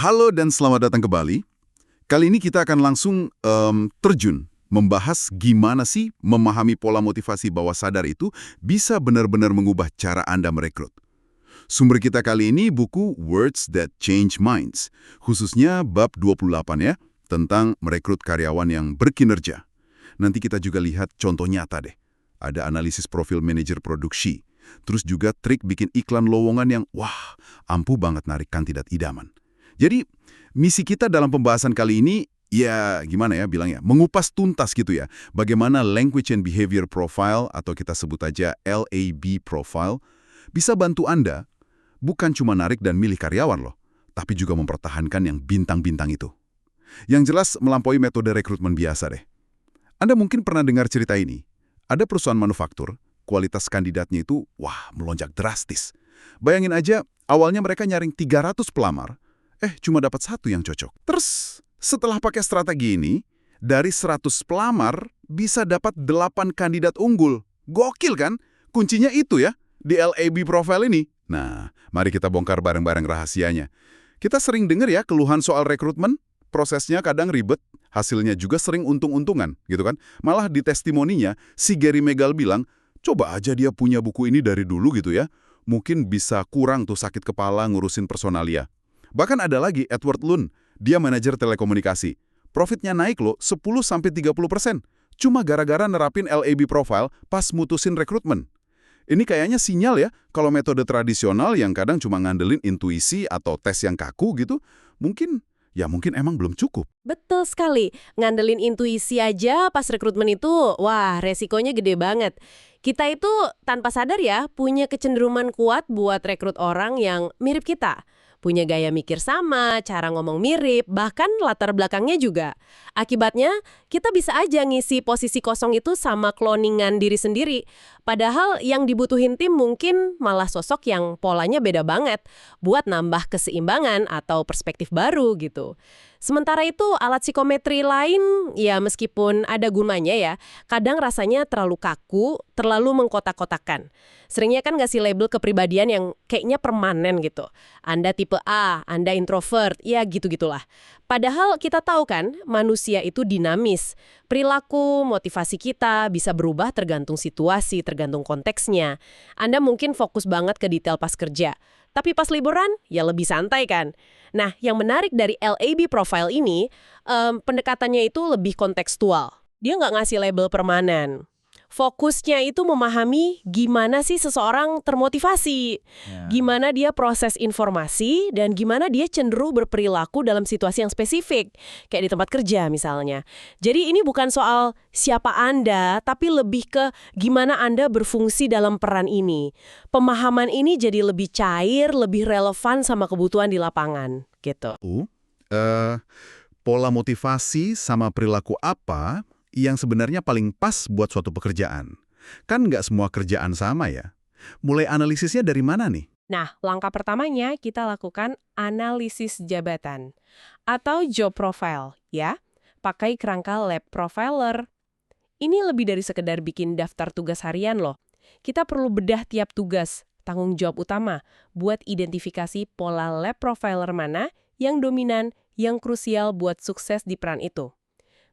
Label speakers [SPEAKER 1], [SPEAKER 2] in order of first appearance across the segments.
[SPEAKER 1] Halo dan selamat datang ke Bali. Kali ini kita akan langsung terjun membahas gimana sih memahami pola motivasi bawah sadar itu bisa benar-benar mengubah cara Anda merekrut. Sumber kita kali ini buku Words That Change Minds, khususnya bab 28 ya, tentang merekrut karyawan yang berkinerja. Nanti kita juga lihat contoh nyata deh. Ada analisis profil manajer produksi, terus juga trik bikin iklan lowongan yang wah, ampuh banget narik kandidat idaman. Jadi, misi kita dalam pembahasan kali ini, ya gimana ya bilangnya, mengupas tuntas gitu ya, bagaimana Language and Behavior Profile, atau kita sebut aja LAB Profile, bisa bantu Anda bukan cuma narik dan milih karyawan loh, tapi juga mempertahankan yang bintang-bintang itu. Yang jelas melampaui metode rekrutmen biasa deh. Anda mungkin pernah dengar cerita ini. Ada perusahaan manufaktur, kualitas kandidatnya itu, wah, melonjak drastis. Bayangin aja, awalnya mereka nyaring 300 pelamar, cuma dapat satu yang cocok. Terus, setelah pakai strategi ini, dari 100 pelamar, bisa dapat 8 kandidat unggul. Gokil kan? Kuncinya itu ya, di LAB profile ini. Nah, mari kita bongkar bareng-bareng rahasianya. Kita sering dengar ya keluhan soal rekrutmen, prosesnya kadang ribet, hasilnya juga sering untung-untungan, gitu kan? Malah di testimoninya, si Gary Megal bilang, coba aja dia punya buku ini dari dulu gitu ya. Mungkin bisa kurang tuh sakit kepala ngurusin personalia. Bahkan ada lagi Edward Lund, dia manajer telekomunikasi. Profitnya naik loh 10-30%, cuma gara-gara nerapin LAB profile pas mutusin rekrutmen. Ini kayaknya sinyal ya, kalau metode tradisional yang kadang cuma ngandelin intuisi atau tes yang kaku gitu, mungkin emang belum cukup.
[SPEAKER 2] Betul sekali. Ngandelin intuisi aja pas rekrutmen itu, wah resikonya gede banget. Kita itu tanpa sadar ya, punya kecenderungan kuat buat rekrut orang yang mirip kita. Punya gaya mikir sama, cara ngomong mirip, bahkan latar belakangnya juga. Akibatnya, kita bisa aja ngisi posisi kosong itu sama kloningan diri sendiri. Padahal yang dibutuhin tim mungkin malah sosok yang polanya beda banget, buat nambah keseimbangan atau perspektif baru gitu. Sementara itu, alat psikometri lain, ya meskipun ada gunanya ya, kadang rasanya terlalu kaku, terlalu mengkotak-kotakan. Seringnya kan ngasih label kepribadian yang kayaknya permanen gitu. Anda tipe A, Anda introvert, ya gitu-gitulah. Padahal kita tahu kan, manusia itu dinamis. Perilaku, motivasi kita bisa berubah tergantung situasi, tergantung konteksnya. Anda mungkin fokus banget ke detail pas kerja. Tapi pas liburan, ya lebih santai kan. Nah, yang menarik dari LAB profile ini, pendekatannya itu lebih kontekstual. Dia nggak ngasih label permanen. Fokusnya itu memahami gimana sih seseorang termotivasi, gimana dia proses informasi, dan gimana dia cenderung berperilaku dalam situasi yang spesifik, kayak di tempat kerja misalnya. Jadi ini bukan soal siapa Anda, tapi lebih ke gimana Anda berfungsi dalam peran ini. Pemahaman ini jadi lebih cair, lebih relevan sama kebutuhan di lapangan, gitu.
[SPEAKER 1] Pola motivasi sama perilaku apa yang sebenarnya paling pas buat suatu pekerjaan? Kan nggak semua kerjaan sama ya. Mulai analisisnya dari mana nih?
[SPEAKER 2] Nah, langkah pertamanya kita lakukan analisis jabatan atau job profile, ya. Pakai kerangka lab profiler. Ini lebih dari sekedar bikin daftar tugas harian loh. Kita perlu bedah tiap tugas, tanggung jawab utama, buat identifikasi pola lab profiler mana yang dominan, yang krusial buat sukses di peran itu.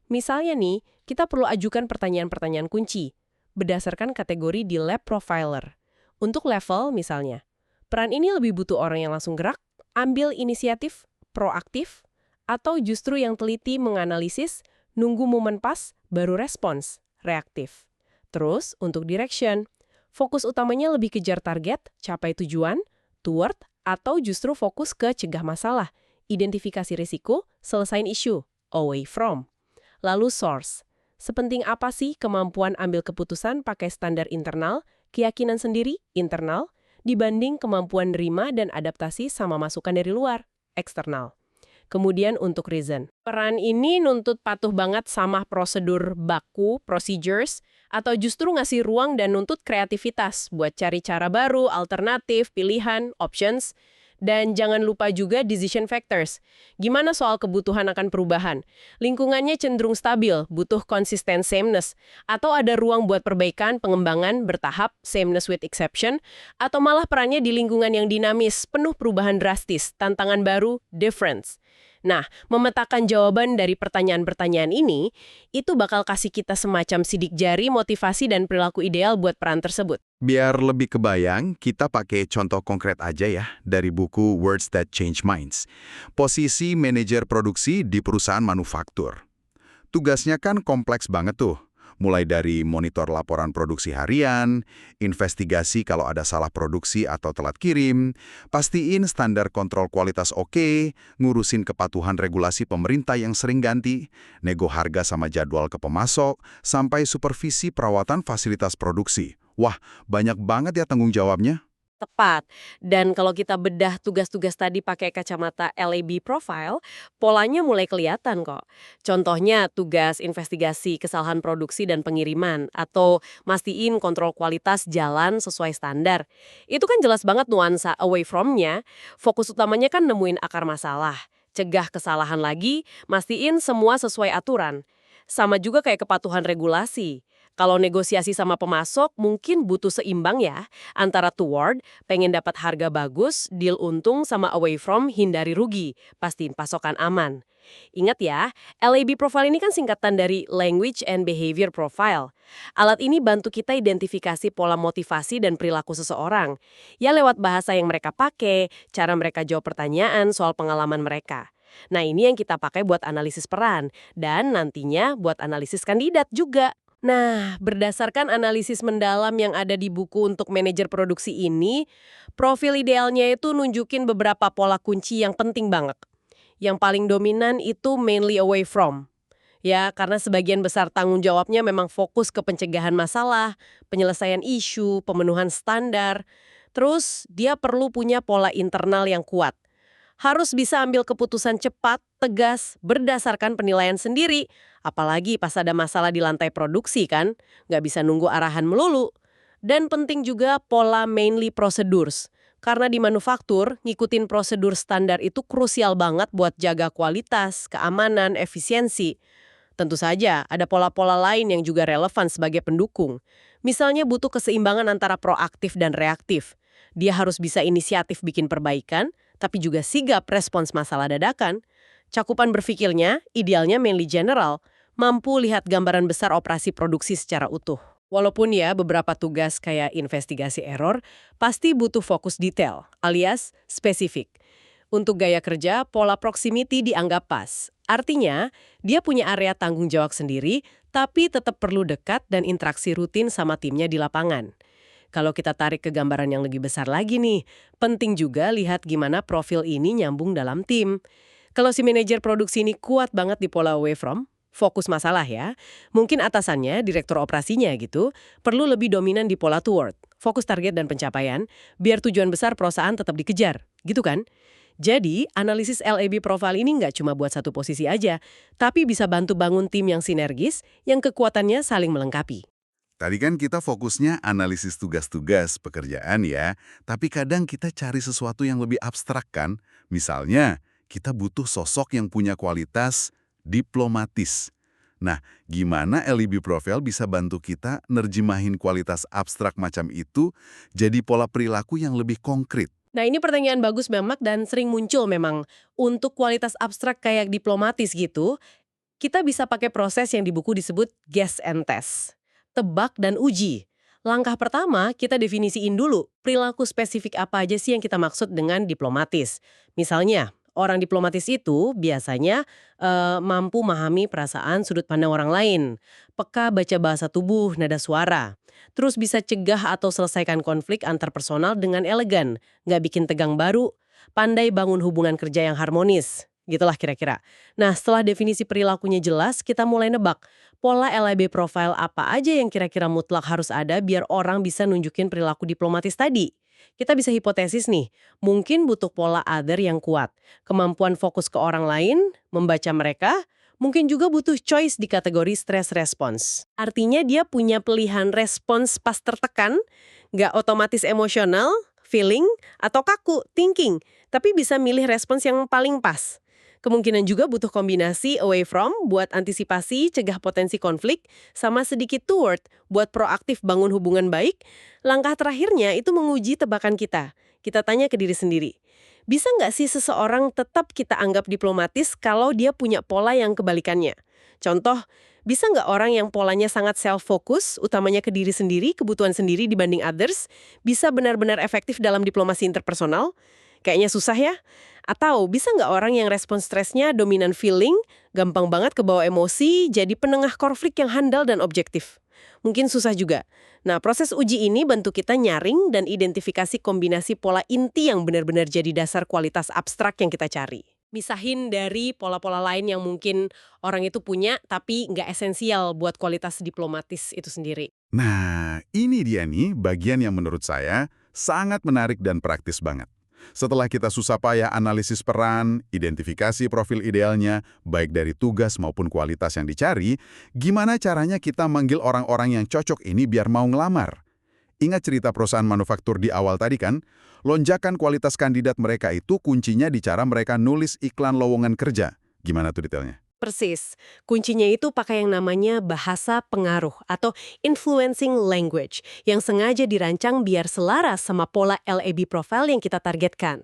[SPEAKER 2] Misalnya nih, kita perlu ajukan pertanyaan-pertanyaan kunci, berdasarkan kategori di lab profiler. Untuk level misalnya, peran ini lebih butuh orang yang langsung gerak, ambil inisiatif, proaktif, atau justru yang teliti menganalisis, nunggu momen pas, baru respons, reaktif. Terus, untuk direction, fokus utamanya lebih kejar target, capai tujuan, toward, atau justru fokus ke cegah masalah, identifikasi risiko, selesain isu, away from. Lalu source, sepenting apa sih kemampuan ambil keputusan pakai standar internal, keyakinan sendiri, internal, dibanding kemampuan nerima dan adaptasi sama masukan dari luar, eksternal. Kemudian untuk reason. Peran ini nuntut patuh banget sama prosedur baku, procedures, atau justru ngasih ruang dan nuntut kreativitas buat cari cara baru, alternatif, pilihan, options. Dan jangan lupa juga decision factors. Gimana soal kebutuhan akan perubahan? Lingkungannya cenderung stabil, butuh konsisten sameness, atau ada ruang buat perbaikan, pengembangan, bertahap, sameness with exception, atau malah perannya di lingkungan yang dinamis, penuh perubahan drastis, tantangan baru, difference. Nah, memetakan jawaban dari pertanyaan-pertanyaan ini, itu bakal kasih kita semacam sidik jari motivasi dan perilaku ideal buat peran tersebut.
[SPEAKER 3] Biar lebih kebayang, kita pakai contoh konkret aja ya dari buku Words That Change Minds. Posisi manajer produksi di perusahaan manufaktur. Tugasnya kan kompleks banget tuh. Mulai dari monitor laporan produksi harian, investigasi kalau ada salah produksi atau telat kirim, pastiin standar kontrol kualitas oke, ngurusin kepatuhan regulasi pemerintah yang sering ganti, nego harga sama jadwal ke pemasok, sampai supervisi perawatan fasilitas produksi. Wah, banyak banget ya tanggung jawabnya.
[SPEAKER 2] Tepat. Dan kalau kita bedah tugas-tugas tadi pakai kacamata LAB profile, polanya mulai kelihatan kok. Contohnya tugas investigasi kesalahan produksi dan pengiriman, atau mastiin kontrol kualitas jalan sesuai standar. Itu kan jelas banget nuansa away from-nya. Fokus utamanya kan nemuin akar masalah, cegah kesalahan lagi, mastiin semua sesuai aturan. Sama juga kayak kepatuhan regulasi. Kalau negosiasi sama pemasok mungkin butuh seimbang ya, antara toward, pengen dapat harga bagus, deal untung sama away from, hindari rugi, pastiin pasokan aman. Ingat ya, LAB profile ini kan singkatan dari Language and Behavior Profile. Alat ini bantu kita identifikasi pola motivasi dan perilaku seseorang. Ya lewat bahasa yang mereka pakai, cara mereka jawab pertanyaan soal pengalaman mereka. Nah ini yang kita pakai buat analisis peran, dan nantinya buat analisis kandidat juga. Nah, berdasarkan analisis mendalam yang ada di buku untuk manajer produksi ini, profil idealnya itu nunjukin beberapa pola kunci yang penting banget. Yang paling dominan itu mainly away from. Ya, karena sebagian besar tanggung jawabnya memang fokus ke pencegahan masalah, penyelesaian isu, pemenuhan standar. Terus, dia perlu punya pola internal yang kuat. Harus bisa ambil keputusan cepat, tegas, berdasarkan penilaian sendiri. Apalagi pas ada masalah di lantai produksi kan, nggak bisa nunggu arahan melulu. Dan penting juga pola mainly procedures. Karena di manufaktur, ngikutin prosedur standar itu krusial banget buat jaga kualitas, keamanan, efisiensi. Tentu saja, ada pola-pola lain yang juga relevan sebagai pendukung. Misalnya butuh keseimbangan antara proaktif dan reaktif. Dia harus bisa inisiatif bikin perbaikan, tapi juga sigap respons masalah dadakan. Cakupan berpikirnya, idealnya mainly general, mampu lihat gambaran besar operasi produksi secara utuh. Walaupun ya beberapa tugas kayak investigasi error, pasti butuh fokus detail, alias spesifik. Untuk gaya kerja, pola proximity dianggap pas. Artinya, dia punya area tanggung jawab sendiri, tapi tetap perlu dekat dan interaksi rutin sama timnya di lapangan. Kalau kita tarik ke gambaran yang lebih besar lagi nih, penting juga lihat gimana profil ini nyambung dalam tim. Kalau si manajer produksi ini kuat banget di pola away from, fokus masalah ya, mungkin atasannya, direktur operasinya gitu, perlu lebih dominan di pola toward, fokus target dan pencapaian, biar tujuan besar perusahaan tetap dikejar, gitu kan? Jadi, analisis LAB profile ini nggak cuma buat satu posisi aja, tapi bisa bantu bangun tim yang sinergis, yang kekuatannya saling melengkapi.
[SPEAKER 1] Tadi kan kita fokusnya analisis tugas-tugas pekerjaan ya, tapi kadang kita cari sesuatu yang lebih abstrak kan? Misalnya, kita butuh sosok yang punya kualitas diplomatis. Nah, gimana LAB Profile bisa bantu kita nerjemahin kualitas abstrak macam itu jadi pola perilaku yang lebih konkret?
[SPEAKER 2] Nah ini pertanyaan bagus Memak dan sering muncul memang. Untuk kualitas abstrak kayak diplomatis gitu, kita bisa pakai proses yang di buku disebut guess and test. Tebak dan uji. Langkah pertama, kita definisiin dulu perilaku spesifik apa aja sih yang kita maksud dengan diplomatis. Misalnya, orang diplomatis itu biasanya mampu memahami perasaan sudut pandang orang lain, peka baca bahasa tubuh, nada suara. Terus bisa cegah atau selesaikan konflik antar personal dengan elegan, nggak bikin tegang baru, pandai bangun hubungan kerja yang harmonis. Gitulah kira-kira. Nah, setelah definisi perilakunya jelas, kita mulai nebak pola LAB profile apa aja yang kira-kira mutlak harus ada biar orang bisa nunjukin perilaku diplomatis tadi. Kita bisa hipotesis nih, mungkin butuh pola other yang kuat, kemampuan fokus ke orang lain, membaca mereka, mungkin juga butuh choice di kategori stress response. Artinya dia punya pilihan respons pas tertekan, nggak otomatis emosional, feeling, atau kaku, thinking. tapi bisa milih respons yang paling pas. Kemungkinan juga butuh kombinasi away from buat antisipasi, cegah potensi konflik, sama sedikit toward buat proaktif bangun hubungan baik. Langkah terakhirnya itu menguji tebakan kita. Kita tanya ke diri sendiri, bisa nggak sih seseorang tetap kita anggap diplomatis kalau dia punya pola yang kebalikannya? Contoh, bisa nggak orang yang polanya sangat self-focus, utamanya ke diri sendiri, kebutuhan sendiri dibanding others, bisa benar-benar efektif dalam diplomasi interpersonal? Kayaknya susah ya? Atau bisa nggak orang yang respon stresnya dominan feeling, gampang banget kebawa emosi, jadi penengah konflik yang handal dan objektif? Mungkin susah juga. Nah, proses uji ini bantu kita nyaring dan identifikasi kombinasi pola inti yang benar-benar jadi dasar kualitas abstrak yang kita cari. Misahin dari pola-pola lain yang mungkin orang itu punya, tapi nggak esensial buat kualitas diplomatis itu sendiri.
[SPEAKER 1] Nah, ini dia nih bagian yang menurut saya sangat menarik dan praktis banget. Setelah kita susah payah analisis peran, identifikasi profil idealnya, baik dari tugas maupun kualitas yang dicari, gimana caranya kita manggil orang-orang yang cocok ini biar mau ngelamar? Ingat cerita perusahaan manufaktur di awal tadi kan? Lonjakan kualitas kandidat mereka itu kuncinya di cara mereka nulis iklan lowongan kerja. Gimana tuh detailnya?
[SPEAKER 2] Persis. Kuncinya itu pakai yang namanya bahasa pengaruh atau influencing language yang sengaja dirancang biar selaras sama pola LAB profile yang kita targetkan.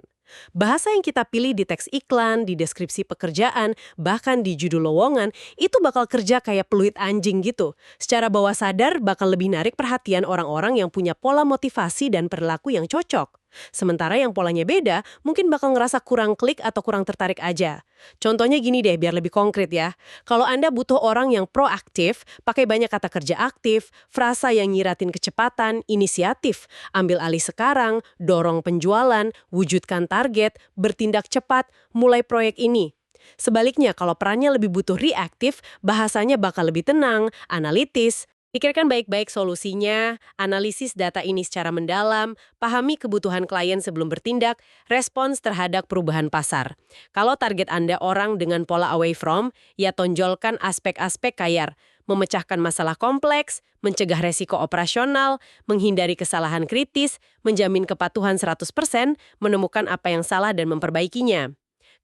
[SPEAKER 2] Bahasa yang kita pilih di teks iklan, di deskripsi pekerjaan, bahkan di judul lowongan, itu bakal kerja kayak peluit anjing gitu. Secara bawah sadar bakal lebih narik perhatian orang-orang yang punya pola motivasi dan perilaku yang cocok. Sementara yang polanya beda, mungkin bakal ngerasa kurang klik atau kurang tertarik aja. Contohnya gini deh, biar lebih konkret ya. Kalau Anda butuh orang yang proaktif, pakai banyak kata kerja aktif, frasa yang nyiratin kecepatan, inisiatif, ambil alih sekarang, dorong penjualan, wujudkan target, bertindak cepat, mulai proyek ini. Sebaliknya, kalau perannya lebih butuh reaktif, bahasanya bakal lebih tenang, analitis. Pikirkan baik-baik solusinya, analisis data ini secara mendalam, pahami kebutuhan klien sebelum bertindak, respons terhadap perubahan pasar. Kalau target Anda orang dengan pola away from, ya tonjolkan aspek-aspek kayak memecahkan masalah kompleks, mencegah resiko operasional, menghindari kesalahan kritis, menjamin kepatuhan 100%, menemukan apa yang salah dan memperbaikinya.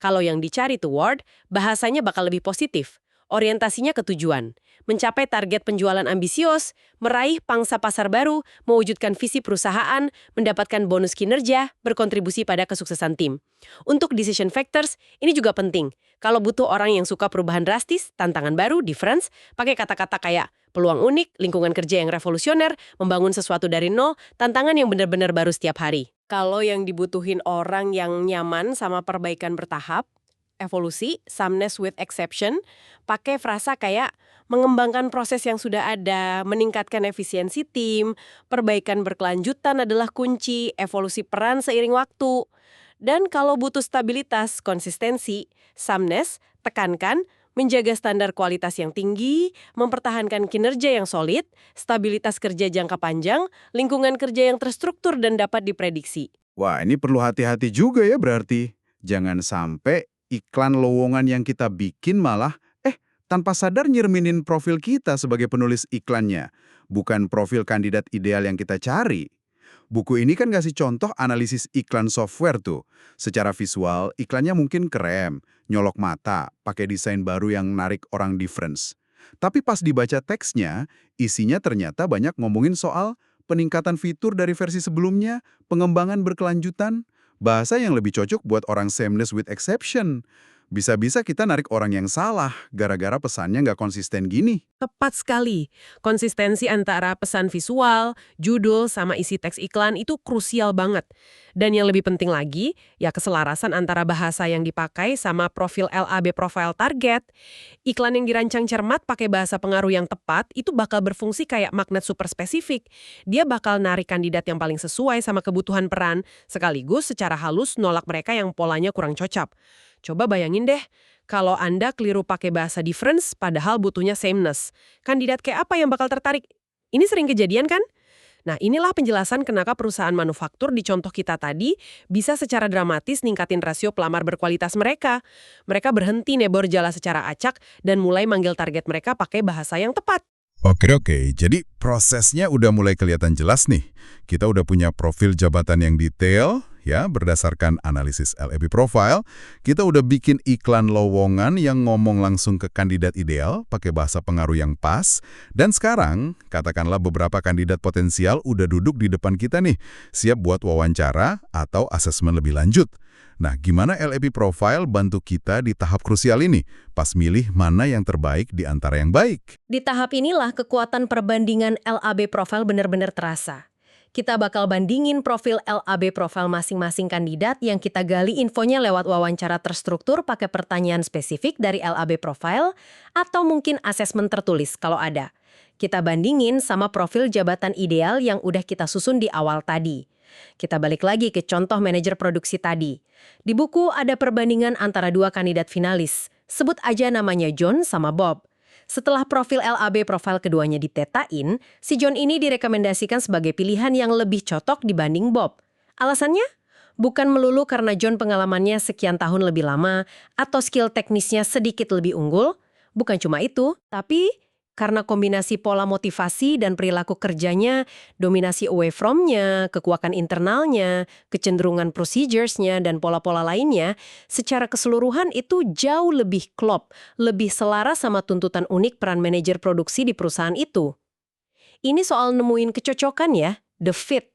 [SPEAKER 2] Kalau yang dicari toward, bahasanya bakal lebih positif. Orientasinya ke tujuan, mencapai target penjualan ambisius, meraih pangsa pasar baru, mewujudkan visi perusahaan, mendapatkan bonus kinerja, berkontribusi pada kesuksesan tim. Untuk decision factors, ini juga penting. Kalau butuh orang yang suka perubahan drastis, tantangan baru, difference, pakai kata-kata kayak peluang unik, lingkungan kerja yang revolusioner, membangun sesuatu dari nol, tantangan yang benar-benar baru setiap hari. Kalau yang dibutuhin orang yang nyaman sama perbaikan bertahap, evolusi, sameness with exception, pakai frasa kayak mengembangkan proses yang sudah ada, meningkatkan efisiensi tim, perbaikan berkelanjutan adalah kunci, evolusi peran seiring waktu. Dan kalau butuh stabilitas, konsistensi, sameness, tekankan, menjaga standar kualitas yang tinggi, mempertahankan kinerja yang solid, stabilitas kerja jangka panjang, lingkungan kerja yang terstruktur dan dapat diprediksi.
[SPEAKER 3] Wah, ini perlu hati-hati juga ya berarti. Jangan sampai iklan lowongan yang kita bikin malah, tanpa sadar nyerminin profil kita sebagai penulis iklannya, bukan profil kandidat ideal yang kita cari. Buku ini kan ngasih contoh analisis iklan software tuh. Secara visual, iklannya mungkin keren, nyolok mata, pakai desain baru yang narik orang difference. Tapi pas dibaca teksnya, isinya ternyata banyak ngomongin soal peningkatan fitur dari versi sebelumnya, pengembangan berkelanjutan, bahasa yang lebih cocok buat orang sameness with exception. Bisa-bisa kita narik orang yang salah gara-gara pesannya nggak konsisten gini.
[SPEAKER 2] Tepat sekali. Konsistensi antara pesan visual, judul, sama isi teks iklan itu krusial banget. Dan yang lebih penting lagi, ya keselarasan antara bahasa yang dipakai sama profil LAB profile target. Iklan yang dirancang cermat pakai bahasa pengaruh yang tepat, itu bakal berfungsi kayak magnet super spesifik. Dia bakal narik kandidat yang paling sesuai sama kebutuhan peran, sekaligus secara halus nolak mereka yang polanya kurang cocok. Coba bayangin deh, kalau Anda keliru pakai bahasa difference padahal butuhnya sameness. Kandidat kayak apa yang bakal tertarik? Ini sering kejadian kan? Nah, inilah penjelasan kenapa perusahaan manufaktur di contoh kita tadi bisa secara dramatis ningkatin rasio pelamar berkualitas mereka. Mereka berhenti nebor jala secara acak dan mulai manggil target mereka pakai bahasa yang tepat.
[SPEAKER 1] Oke. Jadi prosesnya udah mulai kelihatan jelas nih. Kita udah punya profil jabatan yang detail, ya, berdasarkan analisis LAB profile, kita udah bikin iklan lowongan yang ngomong langsung ke kandidat ideal, pakai bahasa pengaruh yang pas, dan sekarang, katakanlah beberapa kandidat potensial udah duduk di depan kita nih, siap buat wawancara atau asesmen lebih lanjut. Nah, gimana LAB profile bantu kita di tahap krusial ini, pas milih mana yang terbaik di antara yang baik?
[SPEAKER 2] Di tahap inilah kekuatan perbandingan LAB profile benar-benar terasa. Kita bakal bandingin profil LAB profile masing-masing kandidat yang kita gali infonya lewat wawancara terstruktur pakai pertanyaan spesifik dari LAB profile atau mungkin asesmen tertulis kalau ada. Kita bandingin sama profil jabatan ideal yang udah kita susun di awal tadi. Kita balik lagi ke contoh manajer produksi tadi. Di buku ada perbandingan antara dua kandidat finalis. Sebut aja namanya John sama Bob. Setelah profil LAB profile keduanya ditetain, si John ini direkomendasikan sebagai pilihan yang lebih cocok dibanding Bob. Alasannya? Bukan melulu karena John pengalamannya sekian tahun lebih lama atau skill teknisnya sedikit lebih unggul. Bukan cuma itu, tapi karena kombinasi pola motivasi dan perilaku kerjanya, dominasi away from-nya, kekuatan internalnya, kecenderungan procedures-nya, dan pola-pola lainnya, secara keseluruhan itu jauh lebih klop, lebih selaras sama tuntutan unik peran manajer produksi di perusahaan itu. Ini soal nemuin kecocokan ya, the fit,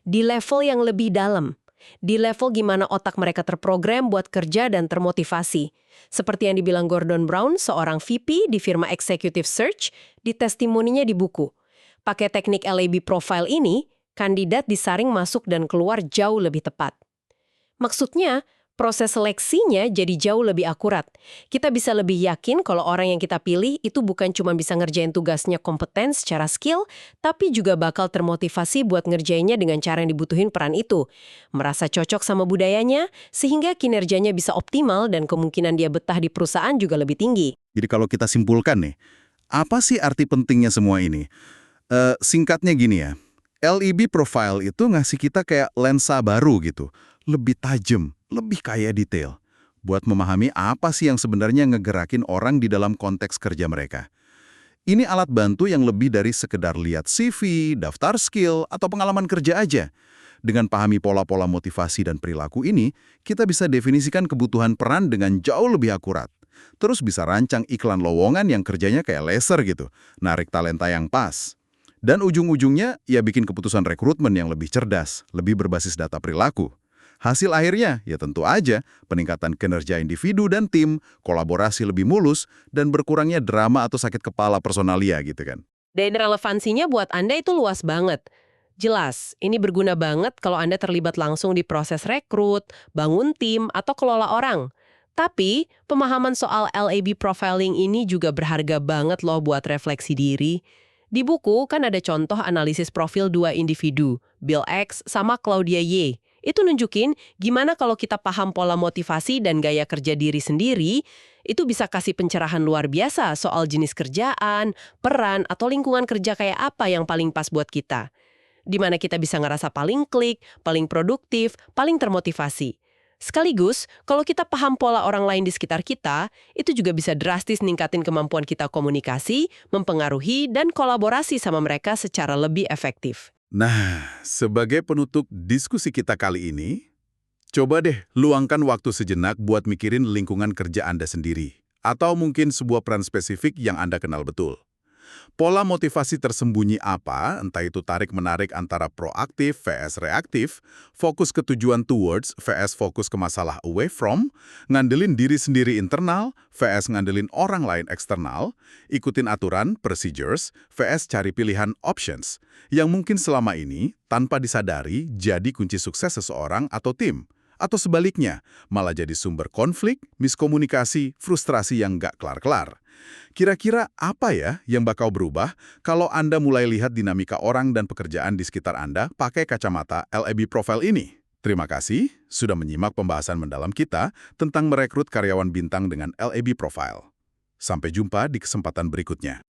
[SPEAKER 2] di level yang lebih dalam. Di level gimana otak mereka terprogram buat kerja dan termotivasi. Seperti yang dibilang Gordon Brown, seorang VP di firma Executive Search, di testimoninya di buku. Pakai teknik LAB profile ini, kandidat disaring masuk dan keluar jauh lebih tepat. Maksudnya, proses seleksinya jadi jauh lebih akurat. Kita bisa lebih yakin kalau orang yang kita pilih itu bukan cuma bisa ngerjain tugasnya kompeten secara skill, tapi juga bakal termotivasi buat ngerjainnya dengan cara yang dibutuhin peran itu. Merasa cocok sama budayanya, sehingga kinerjanya bisa optimal dan kemungkinan dia betah di perusahaan juga lebih tinggi.
[SPEAKER 3] Jadi kalau kita simpulkan nih, apa sih arti pentingnya semua ini? Singkatnya gini ya, LAB profile itu ngasih kita kayak lensa baru gitu, lebih tajam, lebih kaya detail, buat memahami apa sih yang sebenarnya ngegerakin orang di dalam konteks kerja mereka. Ini alat bantu yang lebih dari sekedar lihat CV, daftar skill, atau pengalaman kerja aja. Dengan pahami pola-pola motivasi dan perilaku ini, kita bisa definisikan kebutuhan peran dengan jauh lebih akurat. Terus bisa rancang iklan lowongan yang kerjanya kayak laser gitu, narik talenta yang pas. Dan ujung-ujungnya, ya bikin keputusan rekrutmen yang lebih cerdas, lebih berbasis data perilaku. Hasil akhirnya, ya tentu aja, peningkatan kinerja individu dan tim, kolaborasi lebih mulus, dan berkurangnya drama atau sakit kepala personalia gitu kan.
[SPEAKER 2] Dan relevansinya buat Anda itu luas banget. Jelas, ini berguna banget kalau Anda terlibat langsung di proses rekrut, bangun tim, atau kelola orang. Tapi, pemahaman soal LAB profiling ini juga berharga banget loh buat refleksi diri. Di buku kan ada contoh analisis profil dua individu, Bill X sama Claudia Y. Itu nunjukin gimana kalau kita paham pola motivasi dan gaya kerja diri sendiri, itu bisa kasih pencerahan luar biasa soal jenis kerjaan, peran, atau lingkungan kerja kayak apa yang paling pas buat kita. Di mana kita bisa ngerasa paling klik, paling produktif, paling termotivasi. Sekaligus, kalau kita paham pola orang lain di sekitar kita, itu juga bisa drastis ningkatin kemampuan kita komunikasi, mempengaruhi, dan kolaborasi sama mereka secara lebih efektif.
[SPEAKER 1] Nah, sebagai penutup diskusi kita kali ini, coba deh luangkan waktu sejenak buat mikirin lingkungan kerja Anda sendiri. Atau mungkin sebuah peran spesifik yang Anda kenal betul. Pola motivasi tersembunyi apa, entah itu tarik-menarik antara proaktif vs reaktif, fokus ke tujuan towards vs fokus ke masalah away from, ngandelin diri sendiri internal vs ngandelin orang lain eksternal, ikutin aturan, procedures, vs cari pilihan options, yang mungkin selama ini, tanpa disadari, jadi kunci sukses seseorang atau tim. Atau sebaliknya, malah jadi sumber konflik, miskomunikasi, frustrasi yang nggak kelar-kelar. Kira-kira apa ya yang bakal berubah kalau Anda mulai lihat dinamika orang dan pekerjaan di sekitar Anda pakai kacamata LAB profile ini? Terima kasih sudah menyimak pembahasan mendalam kita tentang merekrut karyawan bintang dengan LAB profile. Sampai jumpa di kesempatan berikutnya.